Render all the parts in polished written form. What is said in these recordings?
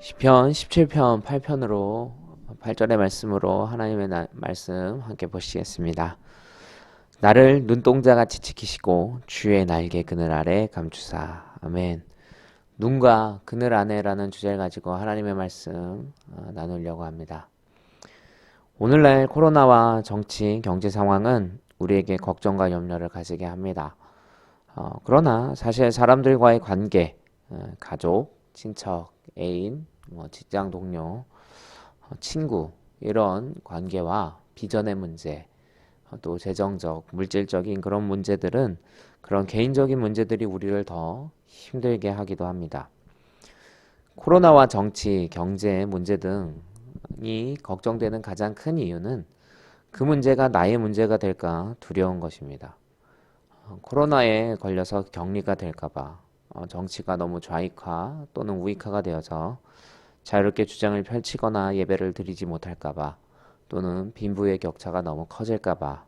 시편 17편 8편으로 8절의 말씀으로 하나님의 말씀 함께 보시겠습니다. 나를 눈동자같이 지키시고 주의 날개 그늘 아래 감추사. 아멘. 눈과 그늘 안에라는 주제를 가지고 하나님의 말씀 나누려고 합니다. 오늘날 코로나와 정치, 경제 상황은 우리에게 걱정과 염려를 가지게 합니다. 그러나 사실 사람들과의 관계, 가족, 친척, 애인, 직장 동료, 친구 이런 관계와 비전의 문제, 또 재정적, 물질적인 그런 문제들은 그런 개인적인 문제들이 우리를 더 힘들게 하기도 합니다. 코로나와 정치, 경제 문제 등이 걱정되는 가장 큰 이유는 그 문제가 나의 문제가 될까 두려운 것입니다. 코로나에 걸려서 격리가 될까봐, 정치가 너무 좌익화 또는 우익화가 되어서 자유롭게 주장을 펼치거나 예배를 드리지 못할까봐, 또는 빈부의 격차가 너무 커질까봐,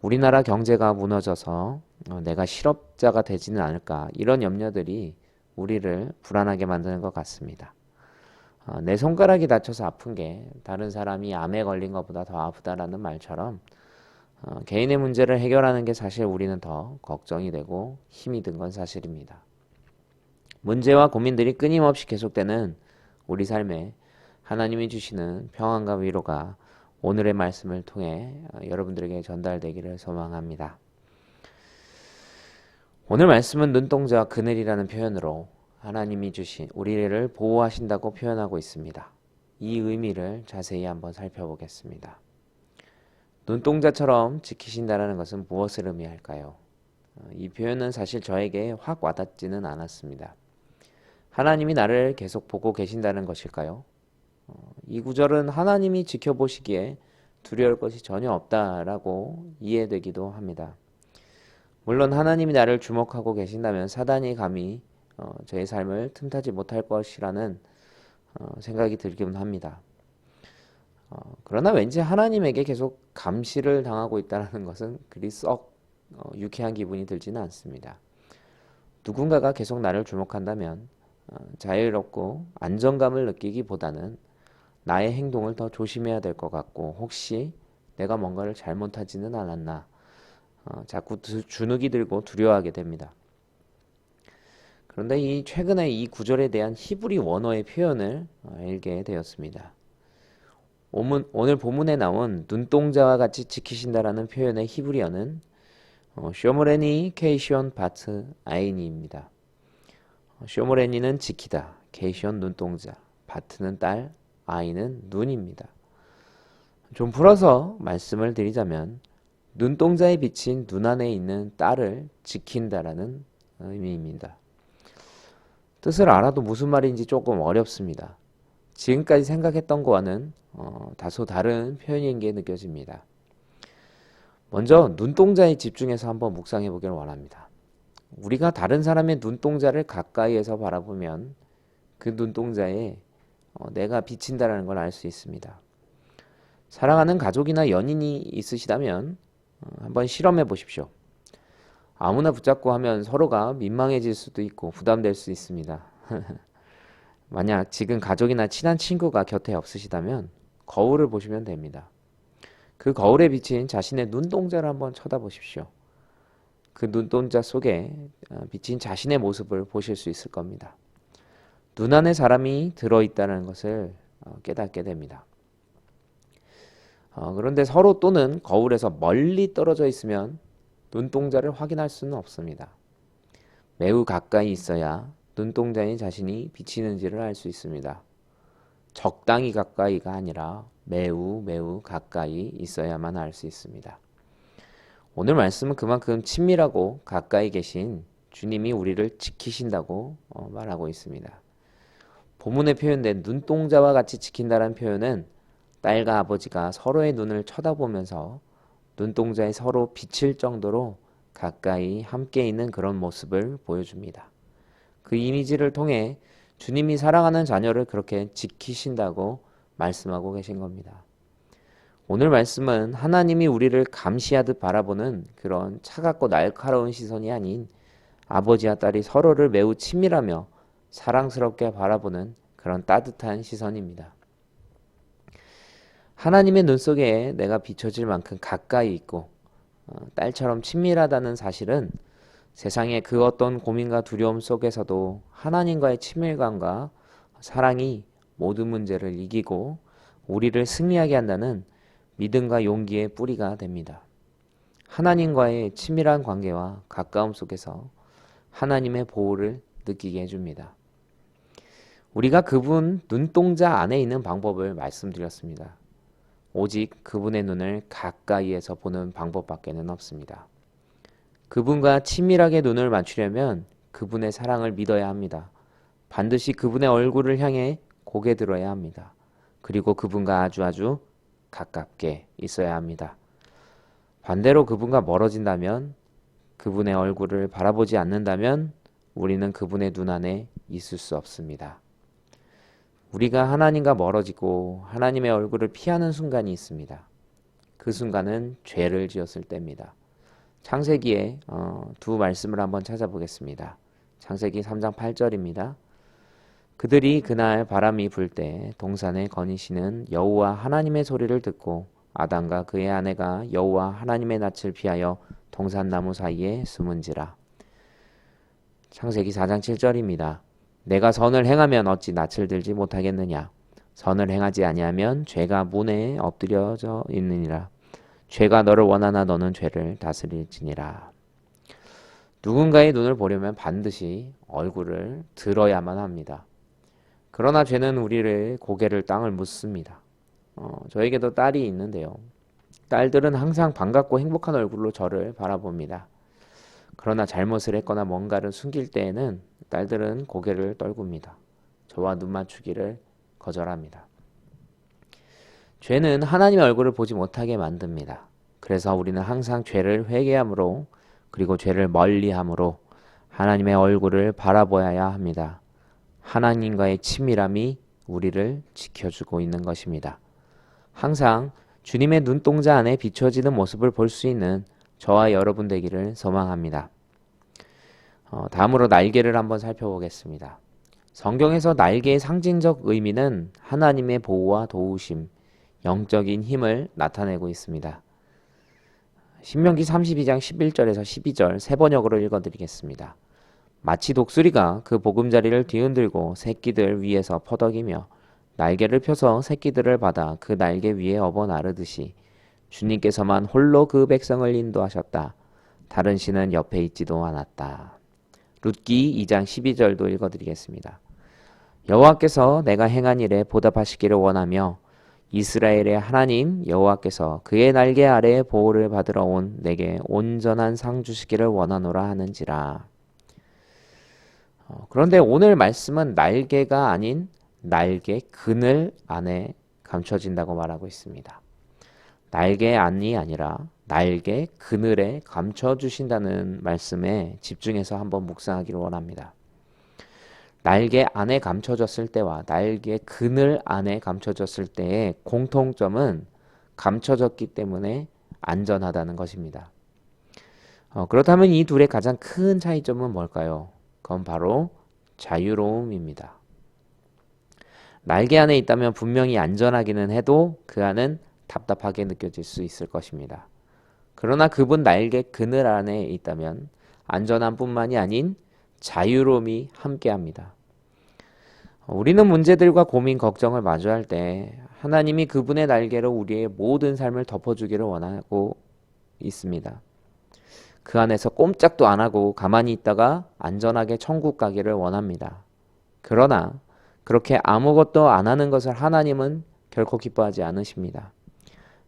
우리나라 경제가 무너져서 내가 실업자가 되지는 않을까, 이런 염려들이 우리를 불안하게 만드는 것 같습니다. 내 손가락이 다쳐서 아픈 게 다른 사람이 암에 걸린 것보다 더 아프다라는 말처럼 개인의 문제를 해결하는 게 사실 우리는 더 걱정이 되고 힘이 든 건 사실입니다. 문제와 고민들이 끊임없이 계속되는 우리 삶에 하나님이 주시는 평안과 위로가 오늘의 말씀을 통해 여러분들에게 전달되기를 소망합니다. 오늘 말씀은 눈동자와 그늘이라는 표현으로 하나님이 주신 우리를 보호하신다고 표현하고 있습니다. 이 의미를 자세히 한번 살펴보겠습니다. 눈동자처럼 지키신다는 것은 무엇을 의미할까요? 이 표현은 사실 저에게 확 와닿지는 않았습니다. 하나님이 나를 계속 보고 계신다는 것일까요? 이 구절은 하나님이 지켜보시기에 두려울 것이 전혀 없다라고 이해되기도 합니다. 물론 하나님이 나를 주목하고 계신다면 사단이 감히 저의 삶을 틈타지 못할 것이라는 생각이 들기는 합니다. 그러나 왠지 하나님에게 계속 감시를 당하고 있다는 것은 그리 썩 유쾌한 기분이 들지는 않습니다. 누군가가 계속 나를 주목한다면 자유롭고 안정감을 느끼기보다는 나의 행동을 더 조심해야 될 것 같고, 혹시 내가 뭔가를 잘못하지는 않았나 자꾸 주눅이 들고 두려워하게 됩니다. 그런데 최근에 이 구절에 대한 히브리 원어의 표현을 읽게 되었습니다. 오늘 본문에 나온 눈동자와 같이 지키신다라는 표현의 히브리어는 쇼모레니 케이션 바트 아이니입니다. 쇼모레니는 지키다, 케이션 눈동자, 바트는 딸, 아이는 눈입니다. 좀 풀어서 말씀을 드리자면 눈동자에 비친 눈 안에 있는 딸을 지킨다라는 의미입니다. 뜻을 알아도 무슨 말인지 조금 어렵습니다. 지금까지 생각했던 거와는 다소 다른 표현인 게 느껴집니다. 먼저 눈동자에 집중해서 한번 묵상해 보기를 원합니다. 우리가 다른 사람의 눈동자를 가까이에서 바라보면 그 눈동자에 내가 비친다는 걸 알 수 있습니다. 사랑하는 가족이나 연인이 있으시다면 한번 실험해 보십시오. 아무나 붙잡고 하면 서로가 민망해질 수도 있고 부담될 수 있습니다. 만약 지금 가족이나 친한 친구가 곁에 없으시다면 거울을 보시면 됩니다. 그 거울에 비친 자신의 눈동자를 한번 쳐다보십시오. 그 눈동자 속에 비친 자신의 모습을 보실 수 있을 겁니다. 눈 안에 사람이 들어있다는 것을 깨닫게 됩니다. 그런데 서로 또는 거울에서 멀리 떨어져 있으면 눈동자를 확인할 수는 없습니다. 매우 가까이 있어야 눈동자인 자신이 비치는지를 알 수 있습니다. 적당히 가까이가 아니라 매우 가까이 있어야만 알 수 있습니다. 오늘 말씀은 그만큼 친밀하고 가까이 계신 주님이 우리를 지키신다고 말하고 있습니다. 본문에 표현된 눈동자와 같이 지킨다는 표현은 딸과 아버지가 서로의 눈을 쳐다보면서 눈동자에 서로 비칠 정도로 가까이 함께 있는 그런 모습을 보여줍니다. 그 이미지를 통해 주님이 사랑하는 자녀를 그렇게 지키신다고 말씀하고 계신 겁니다. 오늘 말씀은 하나님이 우리를 감시하듯 바라보는 그런 차갑고 날카로운 시선이 아닌 아버지와 딸이 서로를 매우 친밀하며 사랑스럽게 바라보는 그런 따뜻한 시선입니다. 하나님의 눈 속에 내가 비춰질 만큼 가까이 있고 딸처럼 친밀하다는 사실은 세상의 그 어떤 고민과 두려움 속에서도 하나님과의 친밀감과 사랑이 모든 문제를 이기고 우리를 승리하게 한다는 믿음과 용기의 뿌리가 됩니다. 하나님과의 친밀한 관계와 가까움 속에서 하나님의 보호를 느끼게 해줍니다. 우리가 그분 눈동자 안에 있는 방법을 말씀드렸습니다. 오직 그분의 눈을 가까이에서 보는 방법밖에는 없습니다. 그분과 친밀하게 눈을 맞추려면 그분의 사랑을 믿어야 합니다. 반드시 그분의 얼굴을 향해 고개 들어야 합니다. 그리고 그분과 아주 가깝게 있어야 합니다. 반대로 그분과 멀어진다면, 그분의 얼굴을 바라보지 않는다면 우리는 그분의 눈 안에 있을 수 없습니다. 우리가 하나님과 멀어지고 하나님의 얼굴을 피하는 순간이 있습니다. 그 순간은 죄를 지었을 때입니다. 창세기에 두 말씀을 한번 찾아보겠습니다. 창세기 3장 8절입니다. 그들이 그날 바람이 불 때 동산에 거니시는 여호와 하나님의 소리를 듣고 아담과 그의 아내가 여호와 하나님의 낯을 피하여 동산나무 사이에 숨은지라. 창세기 4장 7절입니다. 내가 선을 행하면 어찌 낯을 들지 못하겠느냐. 선을 행하지 아니하면 죄가 문에 엎드려져 있느니라. 죄가 너를 원하나 너는 죄를 다스릴지니라. 누군가의 눈을 보려면 반드시 얼굴을 들어야만 합니다. 그러나 죄는 우리를 고개를 땅을 묻습니다. 저에게도 딸이 있는데요. 딸들은 항상 반갑고 행복한 얼굴로 저를 바라봅니다. 그러나 잘못을 했거나 뭔가를 숨길 때에는 딸들은 고개를 떨굽니다. 저와 눈 맞추기를 거절합니다. 죄는 하나님의 얼굴을 보지 못하게 만듭니다. 그래서 우리는 항상 죄를 회개함으로 그리고 죄를 멀리함으로 하나님의 얼굴을 바라보아야 합니다. 하나님과의 친밀함이 우리를 지켜주고 있는 것입니다. 항상 주님의 눈동자 안에 비춰지는 모습을 볼 수 있는 저와 여러분 되기를 소망합니다. 다음으로 날개를 한번 살펴보겠습니다. 성경에서 날개의 상징적 의미는 하나님의 보호와 도우심, 영적인 힘을 나타내고 있습니다. 신명기 32장 11절에서 12절 세 번역으로 읽어드리겠습니다. 마치 독수리가 그 보금자리를 뒤흔들고 새끼들 위에서 퍼덕이며 날개를 펴서 새끼들을 받아 그 날개 위에 업어 나르듯이 주님께서만 홀로 그 백성을 인도하셨다. 다른 신은 옆에 있지도 않았다. 룻기 2장 12절도 읽어드리겠습니다. 여호와께서 내가 행한 일에 보답하시기를 원하며 이스라엘의 하나님 여호와께서 그의 날개 아래에 보호를 받으러 온 내게 온전한 상 주시기를 원하노라 하는지라. 그런데 오늘 말씀은 날개가 아닌 날개 그늘 안에 감춰진다고 말하고 있습니다. 날개 안이 아니라 날개 그늘에 감춰주신다는 말씀에 집중해서 한번 묵상하기를 원합니다. 날개 안에 감춰졌을 때와 날개 그늘 안에 감춰졌을 때의 공통점은 감춰졌기 때문에 안전하다는 것입니다. 그렇다면 이 둘의 가장 큰 차이점은 뭘까요? 그건 바로 자유로움입니다. 날개 안에 있다면 분명히 안전하기는 해도 그 안은 답답하게 느껴질 수 있을 것입니다. 그러나 그분 날개 그늘 안에 있다면 안전함 뿐만이 아닌 자유로움이 함께합니다. 우리는 문제들과 고민, 걱정을 마주할 때 하나님이 그분의 날개로 우리의 모든 삶을 덮어주기를 원하고 있습니다. 그 안에서 꼼짝도 안 하고 가만히 있다가 안전하게 천국 가기를 원합니다. 그러나 그렇게 아무것도 안 하는 것을 하나님은 결코 기뻐하지 않으십니다.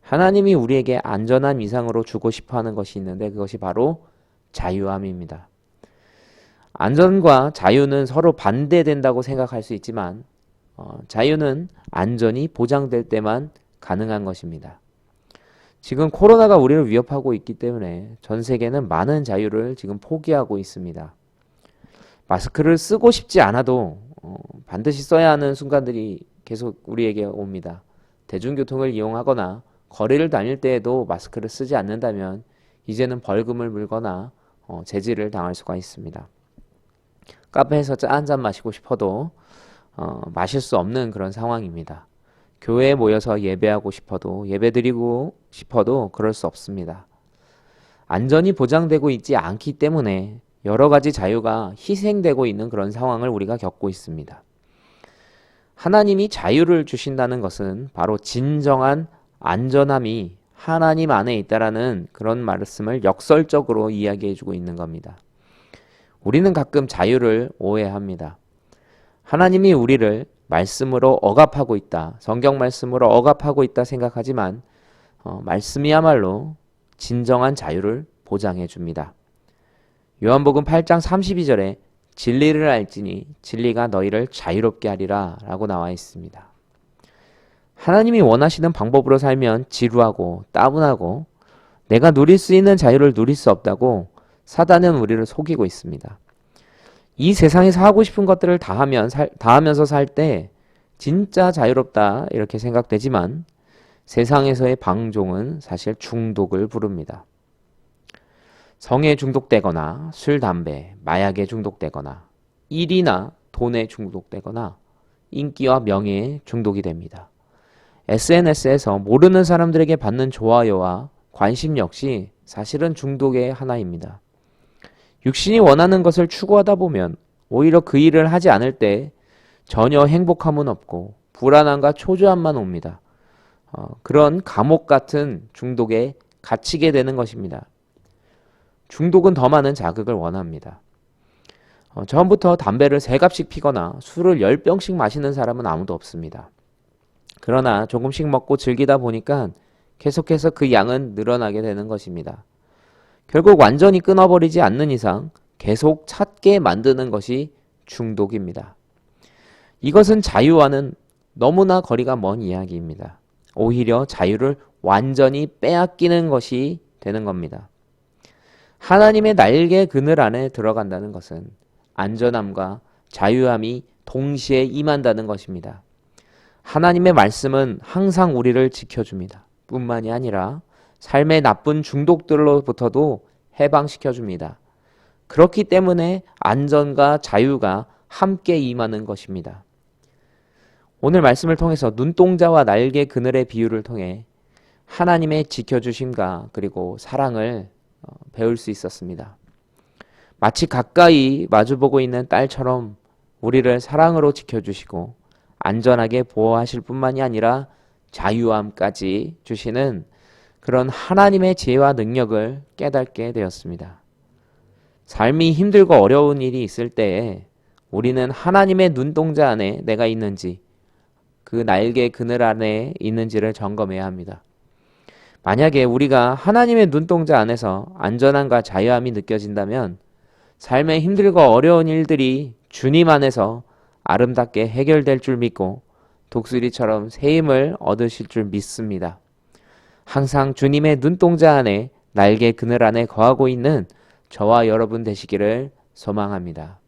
하나님이 우리에게 안전한 위상으로 주고 싶어 하는 것이 있는데 그것이 바로 자유함입니다. 안전과 자유는 서로 반대된다고 생각할 수 있지만 자유는 안전이 보장될 때만 가능한 것입니다. 지금 코로나가 우리를 위협하고 있기 때문에 전 세계는 많은 자유를 지금 포기하고 있습니다. 마스크를 쓰고 싶지 않아도 반드시 써야 하는 순간들이 계속 우리에게 옵니다. 대중교통을 이용하거나 거리를 다닐 때에도 마스크를 쓰지 않는다면 이제는 벌금을 물거나 제지를 당할 수가 있습니다. 카페에서 짜 한 잔 마시고 싶어도 마실 수 없는 그런 상황입니다. 교회에 모여서 예배하고 싶어도 예배드리고 싶어도 그럴 수 없습니다. 안전이 보장되고 있지 않기 때문에 여러 가지 자유가 희생되고 있는 그런 상황을 우리가 겪고 있습니다. 하나님이 자유를 주신다는 것은 바로 진정한 안전함이 하나님 안에 있다라는 그런 말씀을 역설적으로 이야기해 주고 있는 겁니다. 우리는 가끔 자유를 오해합니다. 하나님이 우리를 말씀으로 억압하고 있다, 성경 말씀으로 억압하고 있다 생각하지만 말씀이야말로 진정한 자유를 보장해 줍니다. 요한복음 8장 32절에 진리를 알지니 진리가 너희를 자유롭게 하리라 라고 나와 있습니다. 하나님이 원하시는 방법으로 살면 지루하고 따분하고 내가 누릴 수 있는 자유를 누릴 수 없다고 사단은 우리를 속이고 있습니다. 이 세상에서 하고 싶은 것들을 다 하면서 살 때 진짜 자유롭다 이렇게 생각되지만 세상에서의 방종은 사실 중독을 부릅니다. 성에 중독되거나 술, 담배, 마약에 중독되거나 일이나 돈에 중독되거나 인기와 명예에 중독이 됩니다. SNS에서 모르는 사람들에게 받는 좋아요와 관심 역시 사실은 중독의 하나입니다. 육신이 원하는 것을 추구하다 보면 오히려 그 일을 하지 않을 때 전혀 행복함은 없고 불안함과 초조함만 옵니다. 그런 감옥 같은 중독에 갇히게 되는 것입니다. 중독은 더 많은 자극을 원합니다. 처음부터 담배를 3갑씩 피거나 술을 10병씩 마시는 사람은 아무도 없습니다. 그러나 조금씩 먹고 즐기다 보니까 계속해서 그 양은 늘어나게 되는 것입니다. 결국 완전히 끊어버리지 않는 이상 계속 찾게 만드는 것이 중독입니다. 이것은 자유와는 너무나 거리가 먼 이야기입니다. 오히려 자유를 완전히 빼앗기는 것이 되는 겁니다. 하나님의 날개 그늘 안에 들어간다는 것은 안전함과 자유함이 동시에 임한다는 것입니다. 하나님의 말씀은 항상 우리를 지켜줍니다. 뿐만이 아니라 삶의 나쁜 중독들로부터도 해방시켜줍니다. 그렇기 때문에 안전과 자유가 함께 임하는 것입니다. 오늘 말씀을 통해서 눈동자와 날개 그늘의 비유를 통해 하나님의 지켜주심과 그리고 사랑을 배울 수 있었습니다. 마치 가까이 마주보고 있는 딸처럼 우리를 사랑으로 지켜주시고 안전하게 보호하실 뿐만이 아니라 자유함까지 주시는 그런 하나님의 지혜와 능력을 깨닫게 되었습니다. 삶이 힘들고 어려운 일이 있을 때에 우리는 하나님의 눈동자 안에 내가 있는지 그 날개 그늘 안에 있는지를 점검해야 합니다. 만약에 우리가 하나님의 눈동자 안에서 안전함과 자유함이 느껴진다면 삶의 힘들고 어려운 일들이 주님 안에서 아름답게 해결될 줄 믿고 독수리처럼 새 힘을 얻으실 줄 믿습니다. 항상 주님의 눈동자 안에 날개 그늘 안에 거하고 있는 저와 여러분 되시기를 소망합니다.